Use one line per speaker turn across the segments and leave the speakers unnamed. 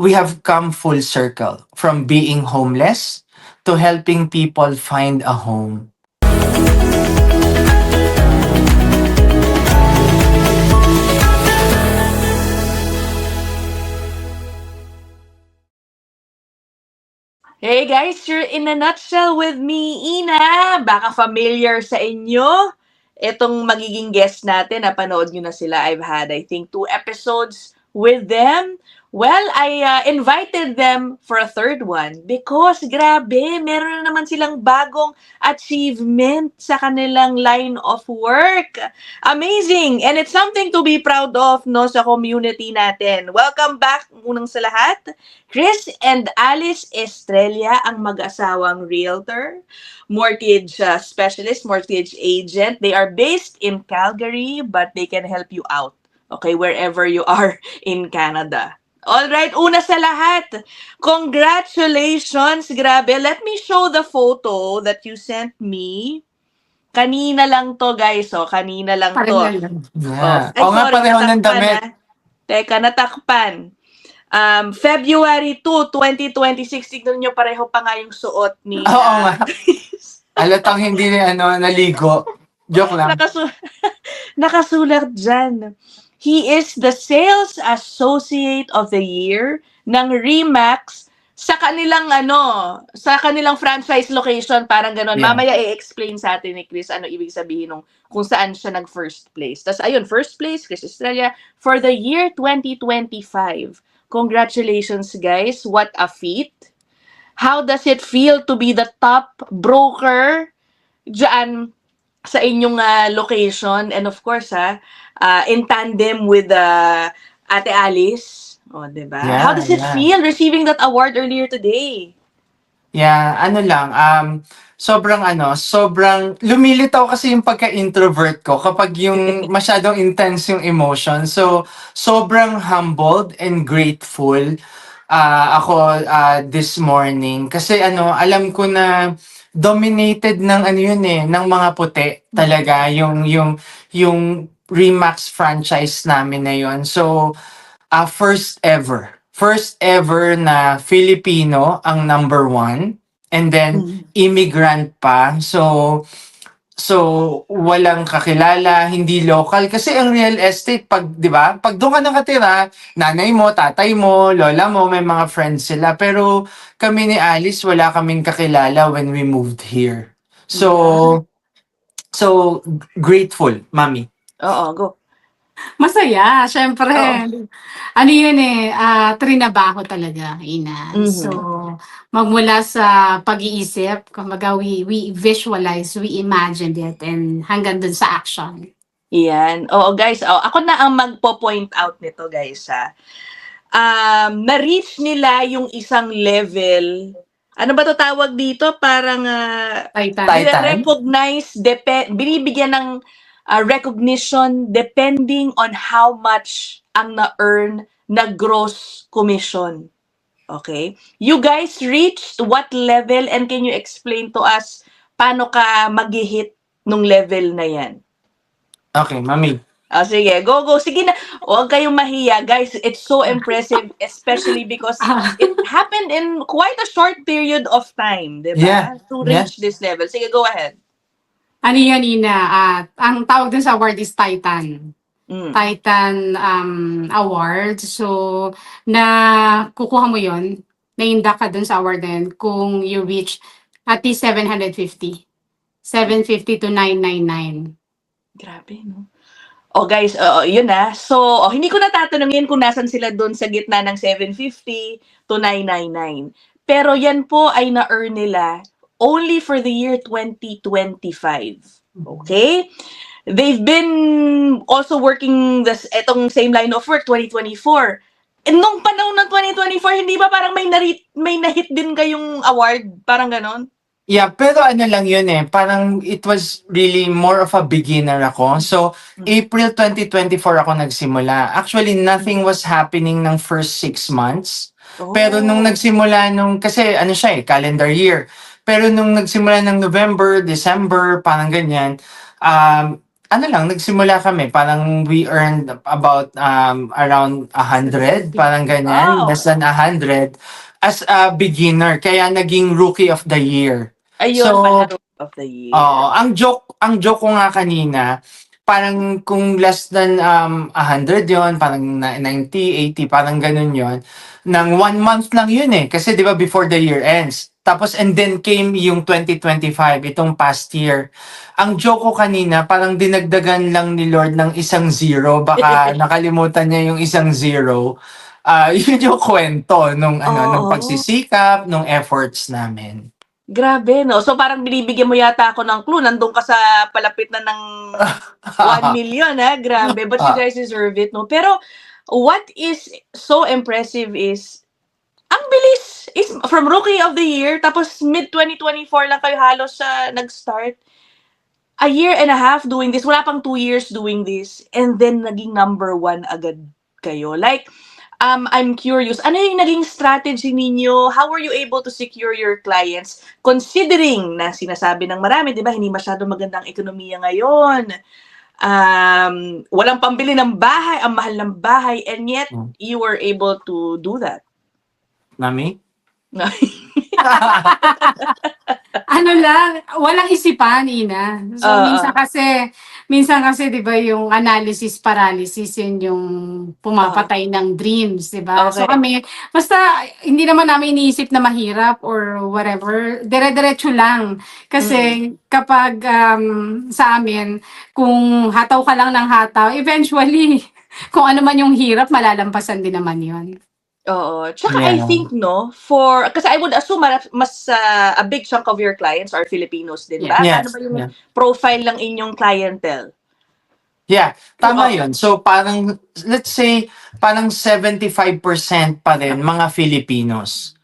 we have come full circle from being homeless to helping people find a home.
Hey guys, you're in a nutshell with me, Ina. Baka familiar sa inyo. Itong magiging guest natin, napanood nyo na sila. I've had, I think, 2 episodes with them. Well, I invited them for a third one because, grabe, meron na naman silang bagong achievement sa kanilang line of work. Amazing! And it's something to be proud of, no, sa community natin. Welcome back unang sa lahat. Chris and Alice Estrella ang mag-asawang realtor, mortgage specialist, mortgage agent. They are based in Calgary, but they can help you out, okay, wherever you are in Canada. All right, una sa lahat, congratulations, grabe. Let me show the photo that you sent me. Kanina lang to, guys, kanina lang to.
Yeah.
Ay,
Nga,
sorry,
pareho ng
natakpan,
damit.
Teka, natakpan. February 2, 2026, tignan nyo pareho pa nga yung suot ni
Oo nga. Halatang hindi naligo. Joke lang.
Nakasulat dyan. He is the Sales Associate of the Year ng Remax sa kanilang franchise location, parang ganon.
Yeah.
Mamaya i-explain sa atin ni Chris ano ibig sabihin nung kung saan siya nag-first place. Tapos ayun, first place, Chris Estrella, for the year 2025. Congratulations, guys. What a feat. How does it feel to be the top broker dyan sa inyong location? And of course, in tandem with Ate Alice. O, diba?
Yeah,
How does it
yeah.
feel receiving that award earlier today?
Yeah, sobrang lumilitaw kasi yung pagka-introvert ko kapag yung masyadong intense yung emotion. So, sobrang humbled and grateful ako this morning kasi alam ko na dominated ng ng mga puti talaga yung Remax franchise namin na yun. So, first ever na Filipino ang number one, and then immigrant pa. So walang kakilala, hindi local kasi ang real estate pag 'di ba? Pag doon ka nakatira, nanay mo, tatay mo, lola mo, may mga friends sila. Pero kami ni Alice wala kaming kakilala when we moved here. So grateful, Mami.
Oo, go.
Masaya, syempre.
Oo.
Ano yun trinabaho talaga, Ina.
Mhm.
So, magmula sa pag-iisip, kumbaga we visualize, we imagined it, and hanggang dun sa action.
Yan. Oo, guys. Ako na ang magpo-point out nito, guys, na-reach nila yung isang level. Ano ba to tawag dito? Parang
Titan?
recognize, binibigyan ng recognition depending on how much ang na-earn na gross commission. Okay? You guys reached what level, and can you explain to us paano ka mag-hit nung level na yan?
Okay, Mami.
Sige, go. Sige na. Huwag kayong mahiya, guys. It's so impressive, especially because it happened in quite a short period of time, di ba?
Yeah.
To reach this level. Sige, go ahead.
Ano yan, Ina? Ang tawag dun sa award is Titan. Titan Award. So, kukuha mo yun, na-induct ka dun sa award na yun kung you reach at least 750. 750 to 999.
Grabe, no? Guys, yun na. So, hindi ko natatanungin kung nasan sila doon sa gitna ng 750 to 999. Pero yan po ay na-earn nila only for the year 2025. Okay? They've been also working etong same line of work, 2024. And nung panahon ng 2024, hindi ba parang may na-hit din kayong award? Parang ganon?
Yeah, pero lang yun parang it was really more of a beginner ako. So, April 2024 ako nagsimula. Actually, nothing was happening ng first 6 months. Pero nung nagsimula kasi siya calendar year. Pero nung nagsimula ng November, December, parang ganyan, ano lang, nagsimula kami, parang we earned about around 100, parang ganyan,
Wow!
less than 100 as a beginner, kaya naging rookie of the year.
Ayun
So,
pala, Rookie of the
oo,
Year.
ang joke ko nga kanina, parang kung less than 100 yon, parang 90, 80, parang ganun yon. Nang 1 month lang yun eh, kasi 'di ba before the year ends. Tapos and then came yung 2025, itong past year. Ang joke ko kanina, parang dinagdagan lang ni Lord ng isang zero, baka nakalimutan niya yung isang zero. Yun yung kwento nung
Oo.
pagsisikap, nung efforts namin.
Grabe 'no. So parang binibigyan mo yata ako ng clue, nandun ka sa palapit na ng 1 million, grabe. But you
Ah,
guys deserve it 'no. Pero what is so impressive is ang bilis is from Rookie of the Year tapos mid-2024 lang kayo halos nag-start. A year and a half doing this, wala pang 2 years doing this, and then naging number one agad kayo. Like, I'm curious, ano yung naging strategy ninyo? How were you able to secure your clients? Considering na sinasabi ng marami, di ba, hindi masyado magandang ekonomiya ngayon. Walang pambili ng bahay, ang mahal ng bahay, and yet,
Hmm.
you were able to do that.
Mami?
Ano lang, walang isipan, Ina. So,
Oo.
minsan kasi, di ba, yung analysis paralysis, yun yung pumapatay ng dreams, di ba? So,
Okay.
kami, basta, hindi naman namin iniisip na mahirap or whatever, dire-diretso lang. Kasi, kapag sa amin, kung hataw ka lang ng hataw, eventually, kung ano man yung hirap, malalampasan din naman yun.
Oo. Tsaka I
Yeah.
think 'no, kasi I would assume a big chunk of your clients are Filipinos din
Yeah.
ba? Paano
Yes.
ba yung
Yeah.
profile ng inyong clientele?
Yeah, tama
Oo.
yun. So parang, let's say, parang 75% pa rin mga Filipinos.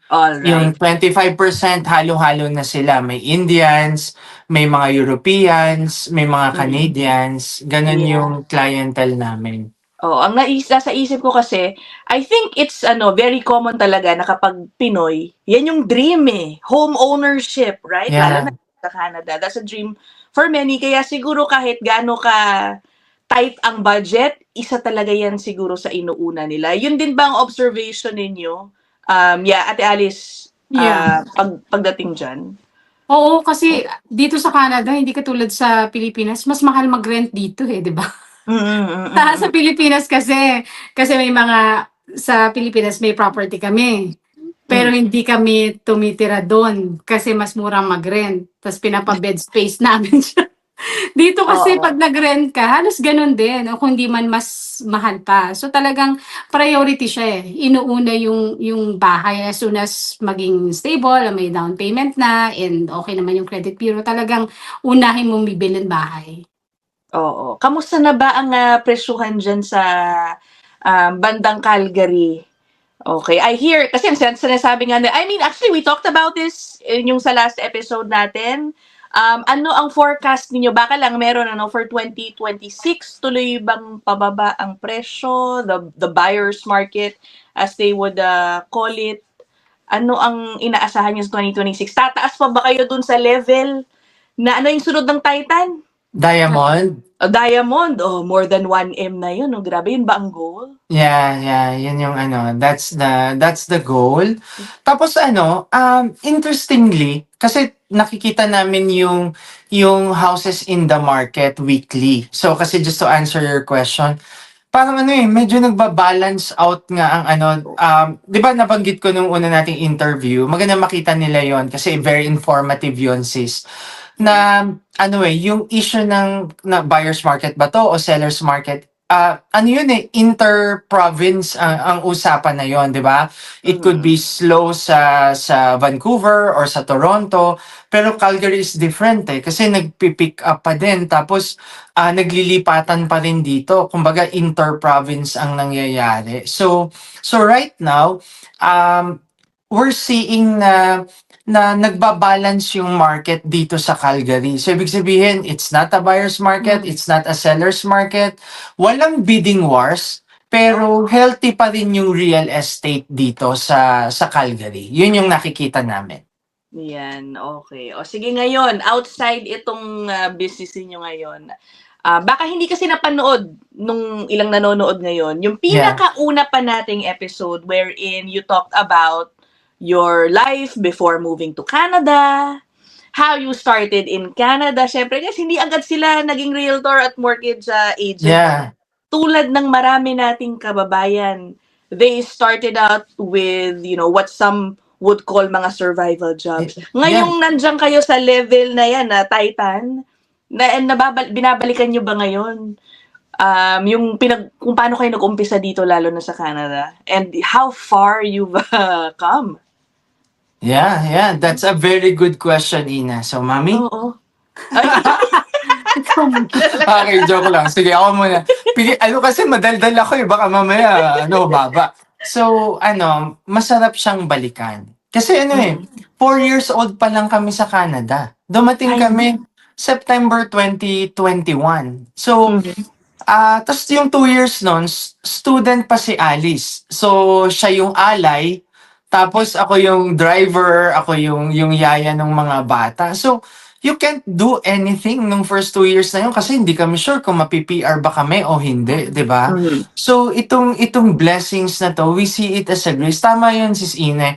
Yung
Alright.
25% halo-halo na sila. May Indians, may mga Europeans, may mga Canadians. Ganun
Yeah.
yung clientele namin.
Oo, ang nasa isip ko kasi, I think it's very common talaga na kapag Pinoy, yan yung dream home ownership, right? Lalo
Yeah.
na sa Canada. That's a dream for many. Kaya siguro kahit gaano ka tight ang budget, isa talaga yan siguro sa inuuna nila. Yun din ba ang observation ninyo? Yeah, Ate Alice,
Yeah.
pagdating dyan?
Oo, kasi dito sa Canada, hindi katulad sa Pilipinas, mas mahal mag-rent dito di ba? Sa Pilipinas kasi may mga, sa Pilipinas may property kami. Pero hindi kami tumitira doon kasi mas murang mag-rent. Tapos pinapa-bed space namin siya. Dito kasi
Oo.
pag nag-rent ka, halos ganun din. O kung di man mas mahal pa. So talagang priority siya Inuuna yung bahay as soon as maging stable, may down payment na, and okay naman yung credit bureau. Talagang unahin mong bibilin bahay.
Oo. Kamusta na ba ang presyuhan dyan sa bandang Calgary? Okay. I hear, kasi ang sinasabi nga I mean, actually, we talked about this yung sa last episode natin. Ano ang forecast ninyo? Baka lang meron for 2026, tuloy bang pababa ang presyo, the buyer's market, as they would call it? Ano ang inaasahan niyo sa 2026? Tataas pa ba kayo dun sa level na ano yung sunod ng Titan?
Diamond?
Diamond, more than 1M na yun. Grabe, yun ba ang goal?
Yeah, yun yung that's the goal. Tapos interestingly, kasi nakikita namin yung houses in the market weekly. So kasi just to answer your question, parang medyo nagba-balance out nga ang 'di ba nabanggit ko nung una nating interview, maganda makita nila yon kasi very informative yon, sis. Na yung issue na buyer's market ba to o seller's market, inter-province ang usapan na yon, 'di ba? It could be slow sa Vancouver or sa Toronto, pero Calgary is different kasi nagpi-pick up pa din, tapos naglilipatan pa rin dito. Kumbaga inter-province ang nangyayari. So right now, we're seeing na nagbabalance yung market dito sa Calgary. So ibig sabihin, it's not a buyer's market, it's not a seller's market. Walang bidding wars, pero healthy pa rin yung real estate dito sa Calgary. Yun yung nakikita namin.
Yan, okay. O sige, ngayon, outside itong business niyo ngayon, Baka hindi kasi napanood nung ilang nanonood ngayon. Yung pinakauna pa nating episode wherein you talked about your life before moving to Canada, how you started in Canada. Syempre, guys, hindi agad sila naging realtor at mortgage agent.
Yeah.
Tulad ng marami nating kababayan, they started out with, what some would call mga survival jobs. Ngayong nandiyan kayo sa level na yan, na Titan, binabalikan nyo ba ngayon? Kung paano kayo nag-umpisa dito, lalo na sa Canada, and how far you've come.
Yeah. That's a very good question, Ina. So, Mami?
Oo.
Okay, joke lang. Sige, ako muna. Kasi madaldal ako baka mamaya, baba. So, masarap siyang balikan. Kasi 4 years old pa lang kami sa Canada. Dumating kami September 2021. So, tas yung 2 years nun, student pa si Alice. So, siya yung alay, tapos ako yung driver, ako yung yaya ng mga bata. So, you can't do anything nung first 2 years na yun kasi hindi kami sure kung mapi-PR ba kami o hindi, di ba? So, itong blessings na to, we see it as a grace. Tama yun, Sis Ine.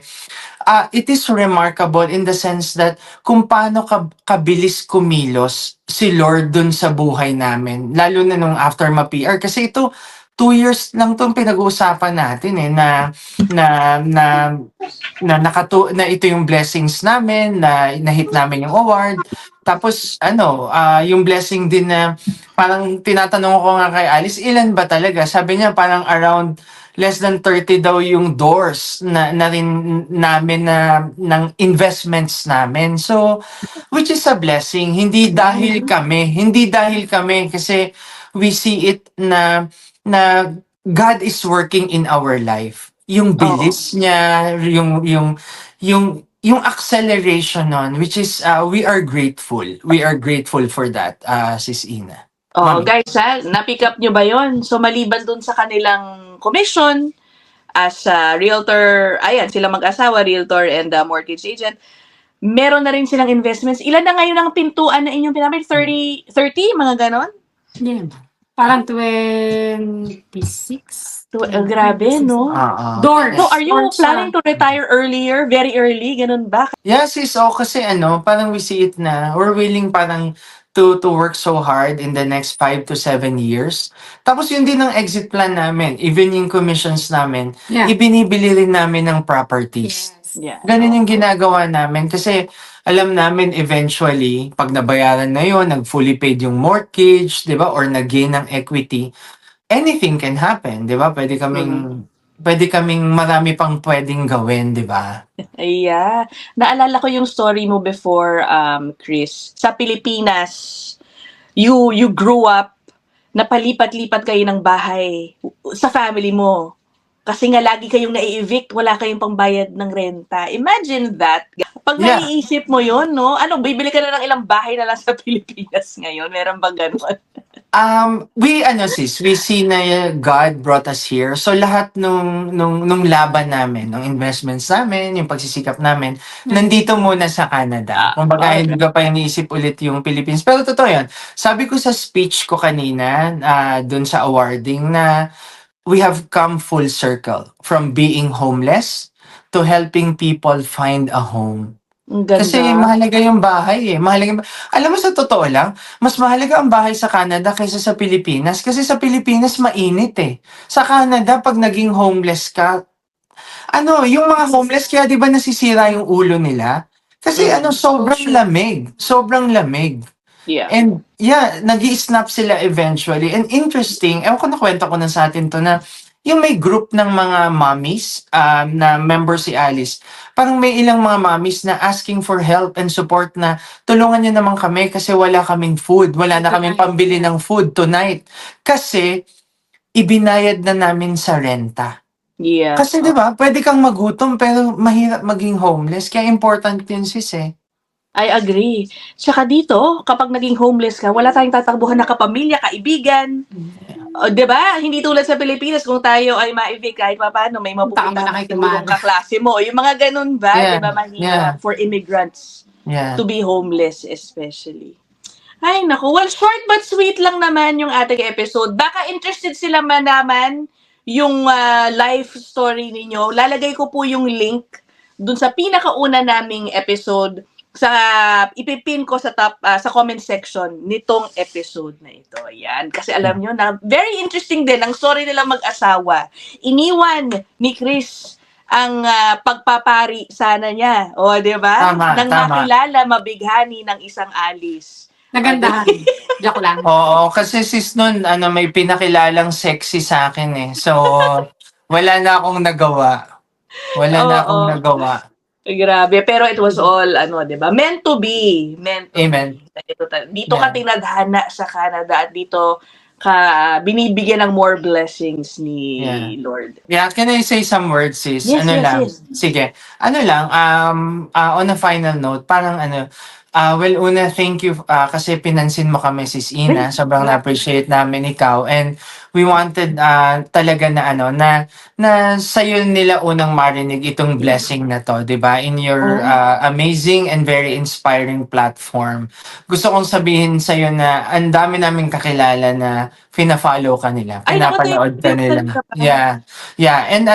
It is remarkable in the sense that kung paano kabilis kumilos si Lord dun sa buhay namin, lalo na nung after ma-PR. Kasi ito, 2 years lang itong pinag-uusapan natin na ito yung blessings namin, na hit namin yung award. Tapos yung blessing din na parang tinatanong ko nga kay Alice, ilan ba talaga? Sabi niya parang around less than 30 daw yung doors na rin namin ng investments namin. So, which is a blessing. Hindi dahil kami kasi we see it na God is working in our life. Yung bilis niya, yung acceleration nun, which is we are grateful. We are grateful for that, Sis Ina.
Oh, guys, na-pick up nyo ba yon? So, maliban dun sa kanilang commission as a realtor, ayan, sila mag-asawa, realtor and mortgage agent, meron na rin silang investments. Ilan na ngayon ang pintuan na inyong pinamit? 30, mga ganon?
Yeah. Parang 26.
Grabe, no?
Doors.
So, are you planning to retire earlier? Very early? Ganun ba?
Yes, kasi parang we see it na we're willing parang to work so hard in the next 5 to 7 years. Tapos yun din ang exit plan namin. Even yung commissions namin, ibinibili rin namin ng properties.
Yes.
Yeah.
Ganun yung ginagawa namin kasi alam namin eventually, pag nabayaran na yun, nag-fully paid yung mortgage, di ba? Or nag-gain ng equity, anything can happen, di ba? Pwede kaming marami pang pwedeng gawin, di ba?
Yeah. Naalala ko yung story mo before, Chris. Sa Pilipinas, you grew up, napalipat-lipat kayo ng bahay sa family mo. Kasi nga lagi kayong nai-evict, wala kayong pangbayad ng renta. Imagine that. Pag naiisip mo yun, no? Bibili ka na ng ilang bahay na lang sa Pilipinas ngayon? Meron bang ganun?
We see na God brought us here. So lahat nung laban namin, ng investments namin, yung pagsisikap namin, nandito muna sa Canada. Kumbaga, hindi ko pa iniisip ulit yung Philippines. Pero totoo yun. Sabi ko sa speech ko kanina, dun sa awarding, na we have come full circle from being homeless to helping people find a home. Kasi mahalaga yung bahay alam mo, sa totoo lang, mas mahalaga ang bahay sa Canada kaysa sa Pilipinas. Kasi sa Pilipinas, mainit Sa Canada, pag naging homeless ka, yung mga homeless, kaya di ba nasisira yung ulo nila? Kasi sobrang lamig.
Yeah.
And nag-i-snap sila eventually. And interesting, ewan ko, nakwento ko na sa atin to, na yung may group ng mga mommies na member si Alice, parang may ilang mga mommies na asking for help and support na tulungan niyo naman kami kasi wala kaming food. Wala na kaming pambili ng food tonight. Kasi ibinayad na namin sa renta.
Yeah.
Kasi di ba, pwede kang magutom pero mahirap maging homeless. Kaya important yun, sis
I agree. Tsaka dito, kapag naging homeless ka, wala tayong tatakbuhan na kapamilya, kaibigan. Di ba? Hindi tulad sa Pilipinas, kung tayo ay ma-evict kahit pa paano, may mapupunta na sigurong kaklase mo. Yung mga ganun ba? Di ba? Mahirap for immigrants to be homeless especially. Ay, naku. Well, short but sweet lang naman yung ating episode. Baka interested sila naman yung life story ninyo. Lalagay ko po yung link dun sa pinakauna naming episode sa ipipin ko sa top sa comment section nitong episode na ito. Ayan, kasi alam nyo na very interesting din ang story nila mag-asawa. Iniwan ni Chris ang pagpapari sana niya. O, di ba?
Tama,
Nang
tama.
makilala mabighani ng isang alis.
Nagandahan. Joke lang.
Oo, kasi sis nun, may pinakilalang sexy sa akin eh. So, wala na akong nagawa. Wala na akong
Oo.
nagawa.
Grabe. Pero it was all, di ba? Meant to be. Meant to
Amen.
be. Dito ka
Yeah.
tinadhana sa Canada at dito ka binibigyan ng more blessings ni
Yeah.
Lord.
Yeah, can I say some words, sis?
Yes, yes,
Lang?
yes.
Sige. On a final note, parang well, una, thank you kasi pinansin mo kami, sis Ina. Sobrang na-appreciate namin ikaw. And we wanted talaga na sa'yo nila unang marinig itong blessing na to, di ba? In your amazing and very inspiring platform. Gusto kong sabihin sa'yo na ang dami naming kakilala na fina-follow ka nila,
Ay, naku,
pinapanood ka
thank you.
nila. Yeah. And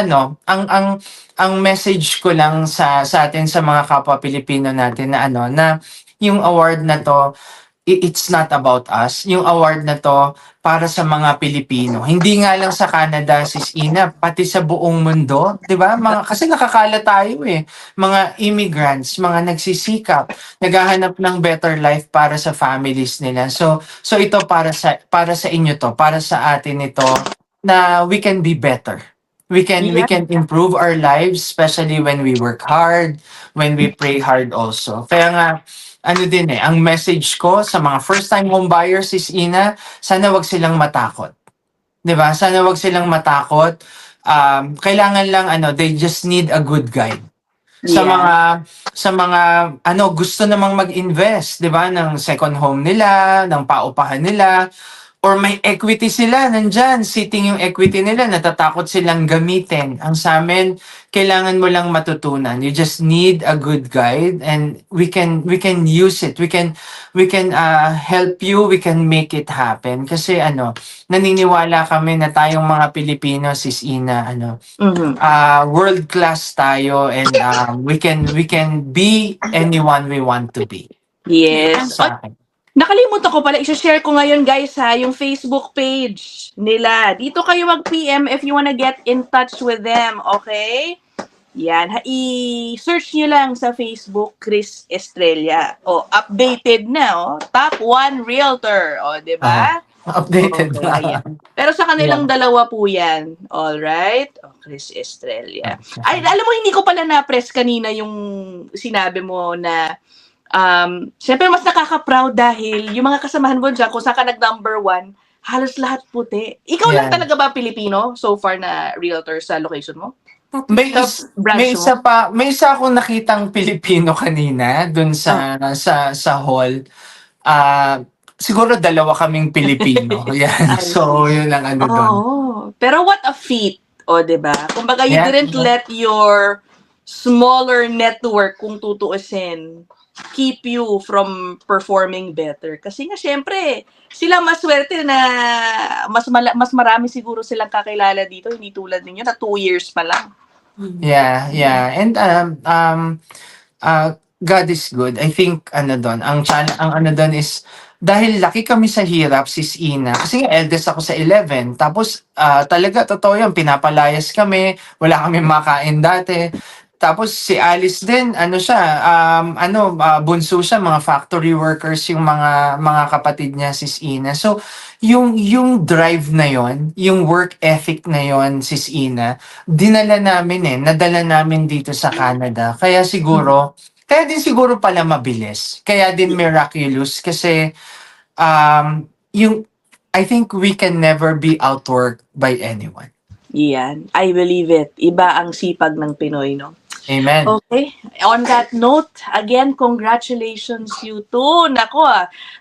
ang message ko lang sa atin sa mga kapwa Pilipino natin na yung award na to, it's not about us. Yung award na to para sa mga Pilipino. Hindi nga lang sa Canada, sis Ina, pati sa buong mundo, 'di ba? Kasi nakakala tayo eh. Mga immigrants, mga nagsisikap, naghahanap ng better life para sa families nila. So ito para sa inyo to, para sa atin ito na we can be better. We can improve our lives, especially when we work hard, when we pray hard also. Kaya nga ang message ko sa mga first-time home buyers is Ina, sana wag silang matakot. 'Di ba? Sana wag silang matakot. Kailangan lang they just need a good guide. Sa mga gusto namang mag-invest, 'di ba, ng second home nila, ng paupahan nila, or may equity sila nandyan, sitting yung equity nila, natatakot silang gamitin. Ang sa amin, kailangan mo lang matutunan. You just need a good guide and we can use it. We can help you, we can make it happen. Kasi naniniwala kami na tayong mga Pilipino, sis Ina, world class tayo and we can be anyone we want to be.
Yes.
Sa akin.
Nakalimutan ko pala, i-share ko ngayon guys yung Facebook page nila. Dito kayo mag-PM if you wanna get in touch with them, okay? Yan, i-search nyo lang sa Facebook, Chris Estrella. Updated na, Top 1 Realtor, di ba?
Updated na.
Ayan. Pero sa kanilang dalawa po yan. Alright? Chris Estrella. Ay, alam mo, hindi ko pala na-press kanina yung sinabi mo na syempre mas nakaka-proud dahil yung mga kasamahan mo dyan, kung saan ka nag-number 1, halos lahat puti. Ikaw lang talaga ba Pilipino so far na realtor sa location mo?
May isa akong nakitang Pilipino kanina dun sa hall. Siguro dalawa kaming Pilipino. Yan. So, yun ang doon.
Pero what a feat, 'di ba? Kumbaga you didn't let your smaller network, kung tutuusin, keep you from performing better. Kasi nga, syempre, sila maswerte na mas marami siguro silang kakilala dito, hindi tulad ninyo na 2 years pa lang.
Yeah. And God is good. I think ang doon is dahil laki kami sa hirap, sis Ina. Kasi nga eldest ako sa 11. Tapos talaga totoo 'yan, pinapalayas kami, wala kami makain dati. Tapos si Alice din, bunso siya, mga factory workers yung mga kapatid niya, sis Ina. So, yung drive na yon, yung work ethic na yon, sis Ina, nadala namin dito sa Canada. Kaya din siguro pala mabilis. Kaya din miraculous kasi I think we can never be outworked by anyone.
Yan. I believe it. Iba ang sipag ng Pinoy, no?
Amen.
Okay. On that note, again, congratulations you too. Nako,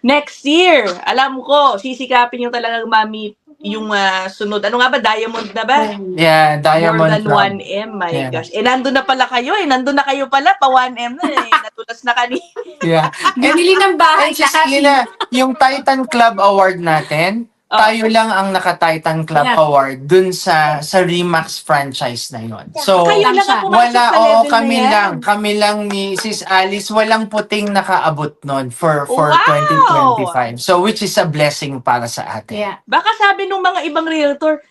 next year, alam ko, sisikapin nyo talagang ma-meet yung sunod. Ano nga ba? Diamond na ba?
Yeah,
More
Diamond
than
Club.
1M, my
Yeah.
gosh. Nandun na pala kayo eh. Nandun na kayo pala, pa 1M na eh. Natulas na kanina.
Yeah.
Bumili ng bahay
And sis
lahat.
Ina, yung Titan Club Award natin,
Oh.
tayo lang ang naka-Titan Club
Yeah.
Award dun sa Remax franchise na yon. So,
Kayo lang
siya.
ang pumasok
wala,
sa
oo,
level
kami
na yan.
lang. Kami lang ni Sis Alice, walang puting nakaabot nun for
Wow!
2025. So, which is a blessing para sa atin.
Yeah.
Baka sabi nung mga ibang realtor,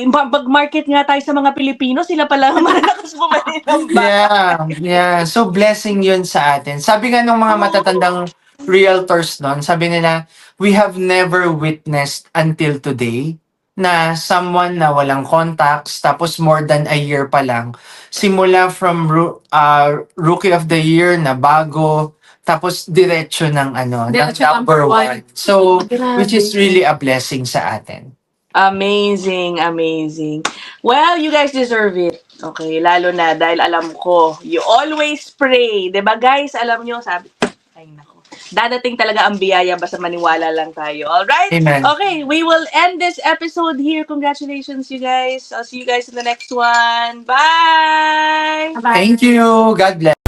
mag-market nga tayo sa mga Pilipino, sila pala ang malakas bumili ng
Yeah. So, blessing yun sa atin. Sabi nga nung mga matatandang realtors nun, sabi nila, we have never witnessed until today na someone na walang contacts, tapos more than a year pa lang, simula from Rookie of the Year na bago, tapos diretso ng
Diretso
number
number
1. So,
Grabe.
which is really a blessing sa atin.
Amazing. Well, you guys deserve it. Okay, lalo na dahil alam ko, you always pray. 'Di ba guys? Alam nyo, sabi, ay nako. Dadating talaga ang biyaya, basta maniwala lang tayo. Alright?
Amen.
Okay, we will end this episode here. Congratulations, you guys. I'll see you guys in the next one. Bye!
Bye.
Thank you. God bless.